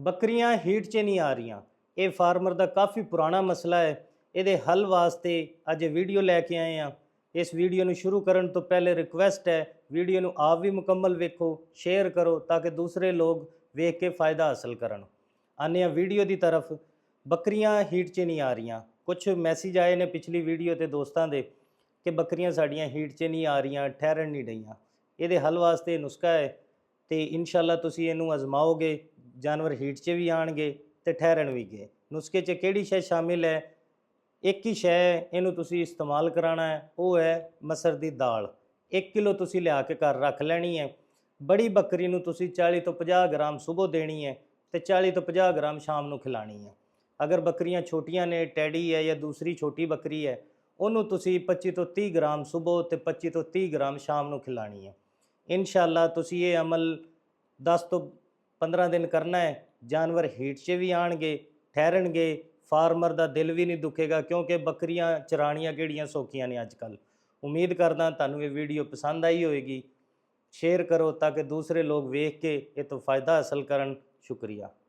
ਬੱਕਰੀਆਂ ਹੀਟ 'ਚ ਨਹੀਂ ਆ ਰਹੀਆਂ। ਇਹ ਫਾਰਮਰ ਦਾ ਕਾਫੀ ਪੁਰਾਣਾ ਮਸਲਾ ਹੈ। ਇਹਦੇ ਹੱਲ ਵਾਸਤੇ ਅੱਜ ਵੀਡੀਓ ਲੈ ਕੇ ਆਏ ਹਾਂ। ਇਸ ਵੀਡੀਓ ਨੂੰ ਸ਼ੁਰੂ ਕਰਨ ਤੋਂ ਪਹਿਲੇ ਰਿਕੁਐਸਟ ਹੈ, ਵੀਡੀਓ ਨੂੰ ਆਪ ਵੀ ਮੁਕੰਮਲ ਵੇਖੋ, ਸ਼ੇਅਰ ਕਰੋ ਤਾਂ ਕਿ ਦੂਸਰੇ ਲੋਕ ਵੇਖ ਕੇ फ़ायदा हासिल ਕਰਨ। ਆਉਂਦੇ ਹਾਂ ਵੀਡੀਓ ਦੀ ਤਰਫ। ਬੱਕਰੀਆਂ ਹੀਟ 'ਚ ਨਹੀਂ ਆ ਰਹੀਆਂ। ਕੁਛ ਮੈਸੇਜ ਆਏ ਨੇ ਪਿਛਲੀ ਵੀਡੀਓ ਤੇ ਦੋਸਤਾਂ ਦੇ ਕਿ ਬੱਕਰੀਆਂ ਸਾਡੀਆਂ ਹੀਟ 'ਚ ਨਹੀਂ ਆ ਰਹੀਆਂ, ਠਹਿਰਨ ਨਹੀਂ ਰਹੀਆਂ। ਇਹਦੇ ਹੱਲ ਵਾਸਤੇ ਨੁਸਖਾ ਹੈ ਤੇ ਇਨਸ਼ਾਅੱਲਾ ਤੁਸੀਂ ਇਹਨੂੰ ਅਜ਼ਮਾਓਗੇ, ਜਾਨਵਰ ਹੀਟ 'ਚ ਵੀ ਆਣਗੇ ਤੇ ਠਹਿਰਨ ਵੀ ਗਏ। ਨੁਸਖੇ 'ਚ ਕਿਹੜੀ ਸ਼ੈ ਸ਼ਾਮਿਲ ਹੈ? ਇੱਕ ਹੀ ਸ਼ੈ ਇਹਨੂੰ ਤੁਸੀਂ ਇਸਤੇਮਾਲ ਕਰਾਣਾ ਹੈ, ਉਹ ਹੈ ਮਸਰ ਦੀ ਦਾਲ। 1 ਕਿਲੋ ਤੁਸੀਂ ਲਿਆ ਕੇ ਘਰ ਰੱਖ ਲੈਣੀ ਹੈ। ਬੜੀ ਬੱਕਰੀ ਨੂੰ ਤੁਸੀਂ 40 ਤੋਂ 50 ਗ੍ਰਾਮ ਸੁਬਹ ਦੇਣੀ ਹੈ ਤੇ 40 ਤੋਂ 50 ਗ੍ਰਾਮ ਸ਼ਾਮ ਨੂੰ ਖਿਲਾਣੀ ਹੈ। ਅਗਰ ਬੱਕਰੀਆਂ ਛੋਟੀਆਂ ਨੇ, ਟੈਡੀ ਹੈ ਜਾਂ ਦੂਸਰੀ ਛੋਟੀ ਬੱਕਰੀ ਹੈ, ਉਹਨੂੰ ਤੁਸੀਂ 25 ਤੋਂ 30 ਗ੍ਰਾਮ ਸੁਬਹ ਤੇ 25 ਤੋਂ 30 ਗ੍ਰਾਮ ਸ਼ਾਮ ਨੂੰ ਖਿਲਾਣੀ ਹੈ। ਇਨਸ਼ਾਅੱਲਾ ਤੁਸੀਂ ਇਹ ਅਮਲ 10 ਤੋਂ 15 ਦਿਨ ਕਰਨਾ ਹੈ। ਜਾਨਵਰ ਹੀਟ 'ਚ ਵੀ ਆਣਗੇ, ਠਹਿਰਨਗੇ, ਫਾਰਮਰ ਦਾ ਦਿਲ ਵੀ ਨਹੀਂ ਦੁਖੇਗਾ ਕਿਉਂਕਿ ਬੱਕਰੀਆਂ ਚਰਾਣੀਆਂ ਕਿਹੜੀਆਂ ਸੌਖੀਆਂ ਨੇ ਅੱਜ ਕੱਲ੍ਹ। ਉਮੀਦ ਕਰਦਾ ਤੁਹਾਨੂੰ ਇਹ ਵੀਡੀਓ ਪਸੰਦ ਆਈ ਹੋਏਗੀ। ਸ਼ੇਅਰ ਕਰੋ ਤਾਂ ਕਿ ਦੂਸਰੇ ਲੋਕ ਵੇਖ ਕੇ ਇਹ ਤੋਂ फ़ायदा हासिल ਕਰਨ। शुक्रिया।